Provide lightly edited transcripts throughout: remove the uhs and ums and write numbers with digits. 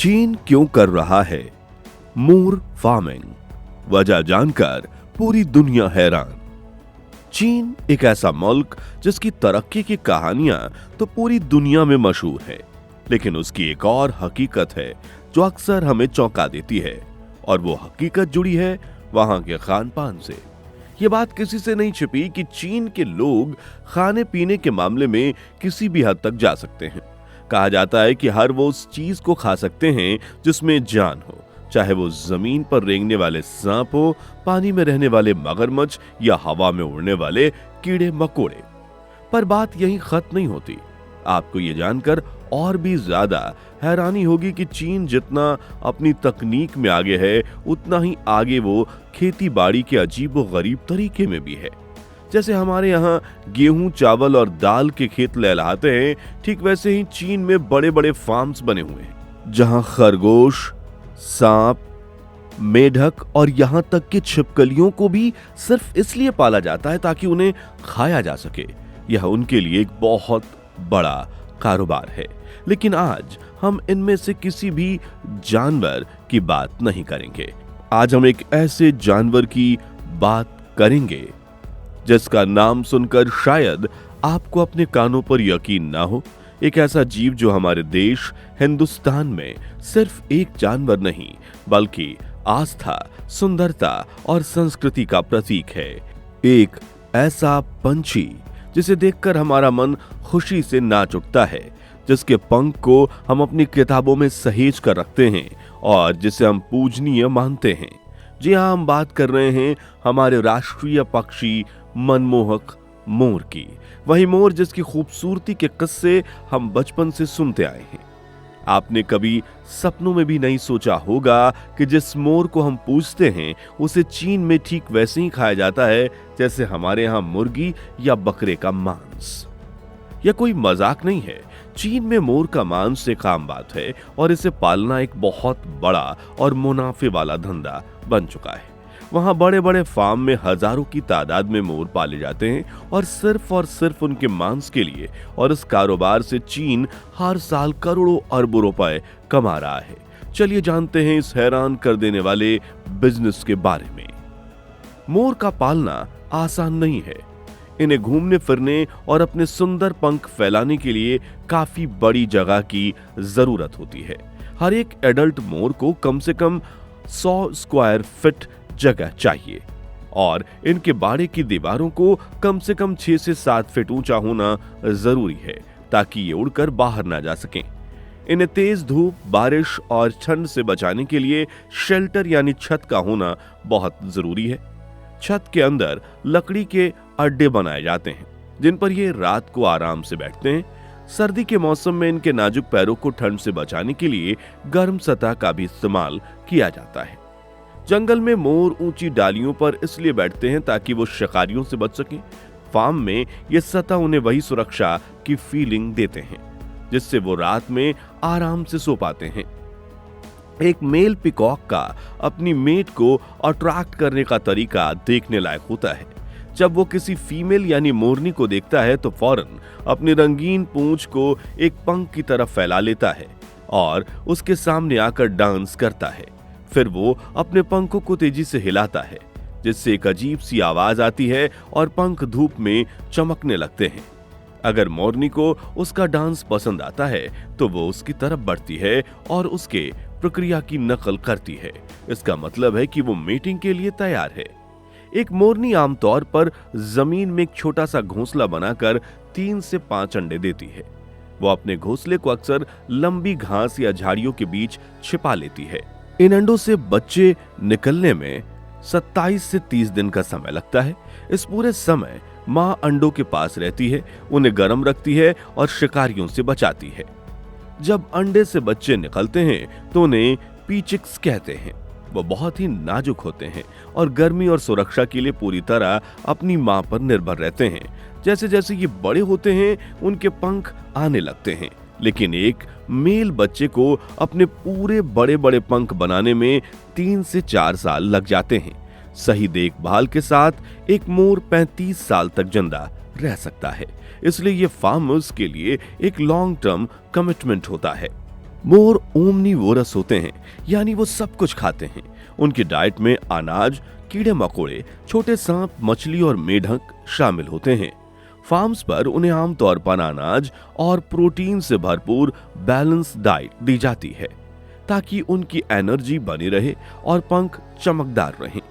चीन क्यों कर रहा है मोर फार्मिंग? वजह जानकर पूरी दुनिया हैरान। चीन एक ऐसा मुल्क जिसकी तरक्की की कहानियां तो पूरी दुनिया में मशहूर है, लेकिन उसकी एक और हकीकत है जो अक्सर हमें चौंका देती है, और वो हकीकत जुड़ी है वहां के खान पान से। ये बात किसी से नहीं छिपी कि चीन के लोग खाने पीने के मामले में किसी भी हद तक जा सकते हैं। कहा जाता है कि हर वो उस चीज को खा सकते हैं जिसमें जान हो, चाहे वो जमीन पर रेंगने वाले सांप हो, पानी में रहने वाले मगरमच्छ या हवा में उड़ने वाले कीड़े मकोड़े। पर बात यहीं खत्म नहीं होती। आपको ये जानकर और भी ज्यादा हैरानी होगी कि चीन जितना अपनी तकनीक में आगे है, उतना ही आगे वो खेती बाड़ी के अजीबो गरीब तरीके में भी है। जैसे हमारे यहाँ गेहूं, चावल और दाल के खेत लहलहाते हैं, ठीक वैसे ही चीन में बड़े बड़े फार्म्स बने हुए हैं, जहां खरगोश, सांप, मेढक और यहां तक कि छिपकलियों को भी सिर्फ इसलिए पाला जाता है ताकि उन्हें खाया जा सके। यह उनके लिए एक बहुत बड़ा कारोबार है। लेकिन आज हम इनमें से किसी भी जानवर की बात नहीं करेंगे। आज हम एक ऐसे जानवर की बात करेंगे जिसका नाम सुनकर शायद आपको अपने कानों पर यकीन ना हो। एक ऐसा जीव जो हमारे देश हिंदुस्तान में सिर्फ एक जानवर नहीं, बल्कि आस्था, सुंदरता और संस्कृति का प्रतीक है। एक ऐसा पंछी जिसे देखकर हमारा मन खुशी से नाच उठता है, जिसके पंख को हम अपनी किताबों में सहेज कर रखते हैं और जिसे हम पूजनीय मानते हैं। जी हाँ, हम बात कर रहे हैं हमारे राष्ट्रीय पक्षी मनमोहक मोर की। वही मोर जिसकी खूबसूरती के किस्से हम बचपन से सुनते आए हैं। आपने कभी सपनों में भी नहीं सोचा होगा कि जिस मोर को हम पूजते हैं उसे चीन में ठीक वैसे ही खाया जाता है जैसे हमारे यहाँ मुर्गी या बकरे का मांस। यह कोई मजाक नहीं है। चीन में मोर का मांस एक आम बात है और इसे पालना एक बहुत बड़ा और मुनाफे वाला धंधा बन चुका है। वहां बड़े बड़े फार्म में हजारों की तादाद में मोर पाले जाते हैं और सिर्फ उनके मांस के लिए, और इस कारोबार से चीन हर साल करोड़ों अरबों रुपए कमा रहा है। चलिए जानते हैं इस हैरान कर देने वाले बिजनेस के बारे में। मोर का पालना आसान नहीं है। इन्हें घूमने फिरने और अपने सुंदर पंख फैलाने के लिए काफी बड़ी जगह की जरूरत होती है। हर एक एडल्ट मोर को कम से कम 100 स्क्वायर फीट जगह चाहिए और इनके बाड़े की दीवारों को कम से कम 6 से 7 फीट ऊंचा होना जरूरी है ताकि ये उड़कर बाहर ना जा सकें। इन्हें तेज धूप, बारिश और ठंड से बचाने के लिए शेल्टर यानी छत का होना बहुत जरूरी है। छत के अंदर लकड़ी के अड्डे बनाए जाते हैं जिन पर ये रात को आराम से बैठते हैं। सर्दी के मौसम में इनके नाजुक पैरों को ठंड से बचाने के लिए गर्म सतह का भी इस्तेमाल किया जाता है। जंगल में मोर ऊंची डालियों पर इसलिए बैठते हैं ताकि वो शिकारियों से बच सकें। फार्म में ये सतह उन्हें वही सुरक्षा की फीलिंग देते हैं जिससे वो रात में आराम से सो पाते हैं। एक मेल पिकॉक का अपनी मेट को अट्रैक्ट करने का तरीका देखने लायक होता है। जब वो किसी फीमेल यानी मोरनी को देखता है तो फौरन अपनी रंगीन पूंछ को एक पंख की तरफ फैला लेता है और उसके सामने आकर डांस करता है। फिर वो अपने पंखों को तेजी से हिलाता है जिससे एक अजीब सी आवाज आती है और पंख धूप में चमकने लगते हैं। अगर मोरनी को उसका डांस पसंद आता है तो वो उसकी तरफ बढ़ती है और उसके प्रक्रिया की नकल करती है। इसका मतलब है कि वो मीटिंग के लिए तैयार है। एक मोरनी आमतौर पर जमीन में एक छोटा सा घोंसला बनाकर 3 से 5 अंडे देती है। वो अपने घोंसले को अक्सर लंबी घास या झाड़ियों के बीच छिपा लेती है। इन अंडों से बच्चे निकलने में 27 से 30 दिन का समय लगता है। इस पूरे समय मां अंडों के पास रहती है, उन्हें गर्म रखती है और शिकारियों से बचाती है। जब अंडे से बच्चे निकलते हैं तो उन्हें पीचिक्स कहते हैं। वो बहुत ही नाजुक होते हैं और गर्मी और सुरक्षा के लिए पूरी तरह अपनी मां पर निर्भर रहते हैं। जैसे जैसे ये बड़े होते हैं उनके पंख आने लगते हैं, लेकिन एक मेल बच्चे को अपने पूरे बड़े बड़े पंख बनाने में 3 से 4 साल लग जाते हैं। सही देखभाल के साथ एक मोर 35 साल तक जिंदा रह सकता है। इसलिए ये फार्मर्स के लिए एक लॉन्ग टर्म कमिटमेंट होता है। मोर ओमनीवोरस होते हैं, यानी वो सब कुछ खाते हैं। उनकी डाइट में अनाज, कीड़े मकोड़े, छोटे सांप, मछली और मेढक शामिल होते हैं। फार्म्स पर उन्हें आमतौर पर अनाज और प्रोटीन से भरपूर बैलेंस डाइट दी जाती है ताकि उनकी एनर्जी बनी रहे और पंख चमकदार रहें।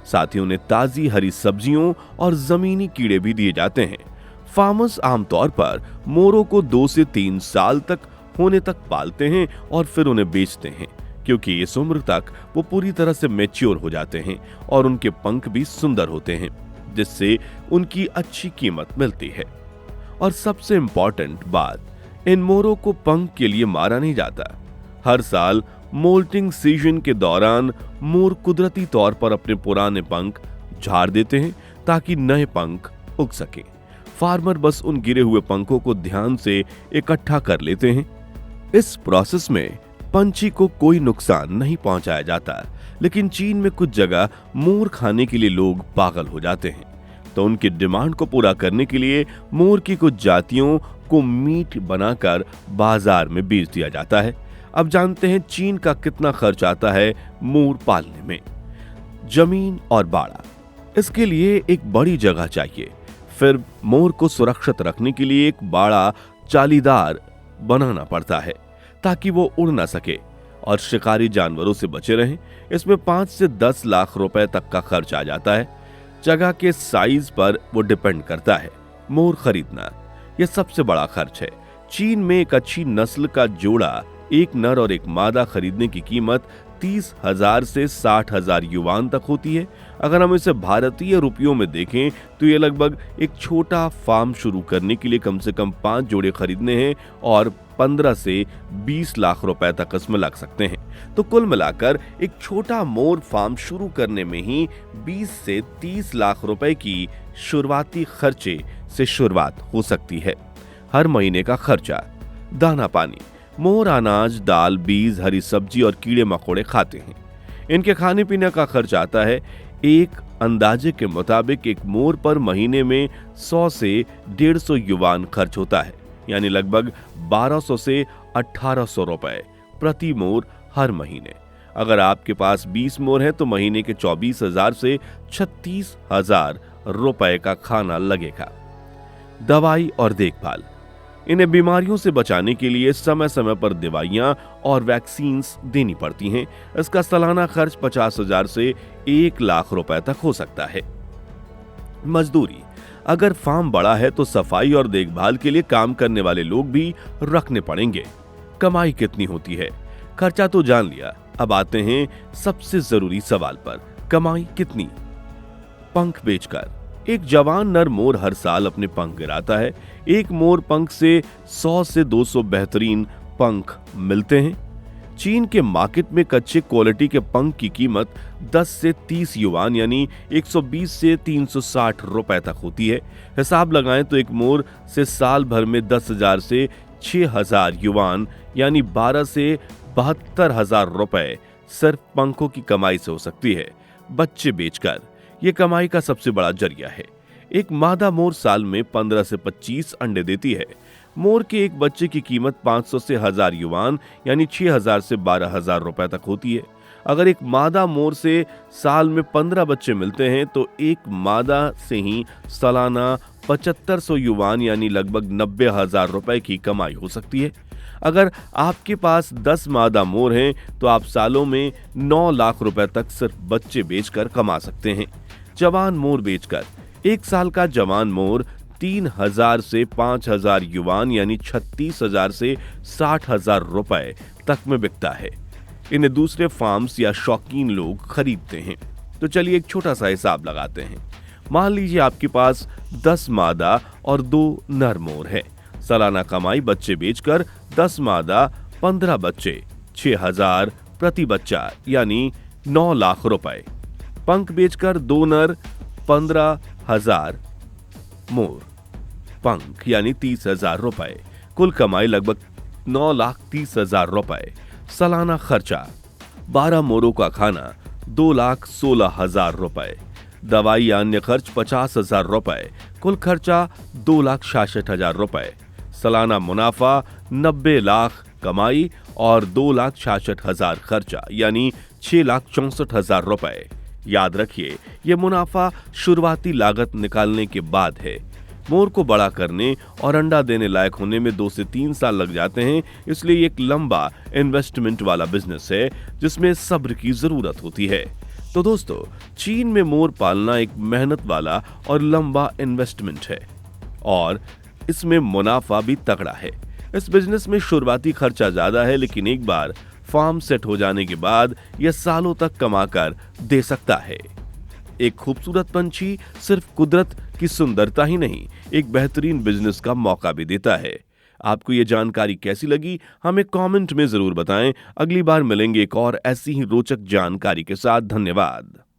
साथ ही उन्हें ताजी हरी सब्जियों और जमीनी कीड़े भी दिए जाते हैं। फार्मर्स आमतौर पर मोरों को 2 से 3 साल तक होने तक पालते हैं और फिर उन्हें बेचते हैं, क्योंकि इस उम्र तक वो पूरी तरह से मैच्योर हो जाते हैं और उनके पंख भी सुंदर होते हैं, जिससे उनकी अच्छी कीमत मिलती है। और सबसे इंपॉर्टेंट बात, इन मोरों को पंख के लिए मारा नहीं जाता। हर साल मोल्टिंग सीजन के दौरान मोर कुदरती तौर पर अपने पुराने पंख झाड़ देते हैं ताकि नए पंख उग सकें। फार्मर बस उन गिरे हुए पंखों को ध्यान से इकट्ठा कर लेते हैं। इस प्रोसेस में पंछी को कोई नुकसान नहीं पहुंचाया जाता, लेकिन चीन में कुछ जगह मोर खाने के लिए लोग पागल हो जाते हैं, तो उनकी डिमांड को पूरा करने के लिए मोर की कुछ जातियों को मीट बनाकर बाजार में बेच दिया जाता है। अब जानते हैं चीन का कितना खर्च आता है मोर पालने में। जमीन और बाड़ा, इसके लिए एक बड़ी जगह चाहिए। फिर मोर को सुरक्षित रखने के लिए एक बाड़ा जालीदार बनाना पड़ता है ताकि वो उड़ ना सके और शिकारी जानवरों से बचे रहें। इसमें 5 से 10 लाख रुपए तक का खर्च आ जाता है। जगह के साइज पर वो डिपेंड करता है। मोर खरीदना यह सबसे बड़ा खर्च है। चीन में एक अच्छी नस्ल का जोड़ा, एक नर और एक मादा खरीदने की कीमत 30,000 से 60,000 युवान तक होती है। अगर हम इसे भारतीय रुपयों में देखें तो ये लगभग एक छोटा फार्म शुरू करने के लिए कम से कम 5 जोड़े खरीदने हैं और 15 से 20 लाख रुपए तक इसमें लग सकते हैं। तो कुल मिलाकर एक छोटा मोर फार्म शुरू करने में ही 20 से 30 लाख रुपए की शुरुआती खर्चे से शुरुआत हो सकती है। हर महीने का खर्चा, दाना पानी, मोर अनाज, दाल, बीज, हरी सब्जी और कीड़े मकोड़े खाते हैं। इनके खाने पीने का खर्च आता है। एक अंदाजे के मुताबिक एक मोर पर महीने में 100 से 150 युवान खर्च होता है, यानी लगभग 1200 से 1800 रुपए प्रति मोर हर महीने। अगर आपके पास 20 मोर है तो महीने के 24,000 से 36,000 रुपए का खाना लगेगा। दवाई और देखभाल, इन्हें बीमारियों से बचाने के लिए समय समय पर दवाइयां और वैक्सीन्स देनी पड़ती हैं। इसका सालाना खर्च 50,000 से 1 लाख रुपए तक हो सकता है। मजदूरी, अगर फार्म बड़ा है तो सफाई और देखभाल के लिए काम करने वाले लोग भी रखने पड़ेंगे। कमाई कितनी होती है? खर्चा तो जान लिया, अब आते हैं सबसे जरूरी सवाल पर, कमाई कितनी? पंख बेचकर एक जवान नर मोर हर साल अपने पंख गिराता है। एक मोर पंख से 100 से 200 बेहतरीन पंख मिलते हैं। चीन के मार्केट में कच्चे क्वालिटी के पंख की कीमत 10 से 30 युवान यानी 120 से 360 रुपए तक होती है। हिसाब लगाएं तो एक मोर से साल भर में 10,000 से 6,000 युवान यानी 12 से 72,000 रुपए सिर्फ पंखों की कमाई से हो सकती है। बच्चे बेचकर ये कमाई का सबसे बड़ा जरिया है। एक मादा मोर साल में 15 से 25 अंडे देती है। मोर के एक बच्चे की कीमत 500 से 1000 युवान यानी 6,000 से 12,000 रुपए तक होती है। अगर एक मादा मोर से साल में 15 बच्चे मिलते हैं तो एक मादा से ही सालाना 7500 युवान यानी लगभग 90,000 रुपए की कमाई हो सकती है। अगर आपके पास 10 मादा मोर हैं तो आप सालों में 9 लाख रुपए तक सिर्फ बच्चे बेचकर कमा सकते हैं। जवान मोर बेचकर एक साल का जवान मोर 3,000 से 5,000 युवान यानी 36,000 से 60,000 रुपए तक में बिकता है। इन्हें दूसरे फार्म्स या शौकीन लोग खरीदते हैं। तो चलिए एक छोटा सा हिसाब लगाते हैं। मान लीजिए आपके पास 10 मादा और 2 नर मोर है। सालाना कमाई बच्चे बेचकर 10 मादा 15 बच्चे 6,000 प्रति बच्चा यानी 9 लाख रुपए। पंख बेचकर 2 नर 15,000 मोर पंख यानी 30,000 रुपए। कुल कमाई लगभग 9,30,000 रुपए। सालाना खर्चा 12 मोरों का खाना 2,16,000 रुपए। दवाई या अन्य खर्च 50,000 रुपए। कुल खर्चा 2,66,000 रुपए। सालाना मुनाफा 90 लाख कमाई और 2,66,000 खर्चा यानी 6,64,000 रुपए। याद रखिए, यह मुनाफा शुरुआती लागत निकालने के बाद है। मोर को बड़ा करने और अंडा देने लायक होने में 2 से 3 साल लग जाते हैं, इसलिए एक लंबा इन्वेस्टमेंट वाला बिजनेस है जिसमें सब्र की जरूरत होती है। तो दोस्तों, चीन में मोर पालना एक मेहनत वाला और लंबा इन्वेस्टमेंट है और इसमें मुनाफा भी तगड़ा है। इस बिजनेस में शुरुआती खर्चा ज्यादा है, लेकिन एक बार फार्म सेट हो जाने के बाद यह सालों तक कमाकर दे सकता है। एक खूबसूरत पंछी सिर्फ कुदरत की सुंदरता ही नहीं, एक बेहतरीन बिजनेस का मौका भी देता है। आपको ये जानकारी कैसी लगी, हमें कमेंट में जरूर बताएं। अगली बार मिलेंगे एक और ऐसी ही रोचक जानकारी के साथ। धन्यवाद।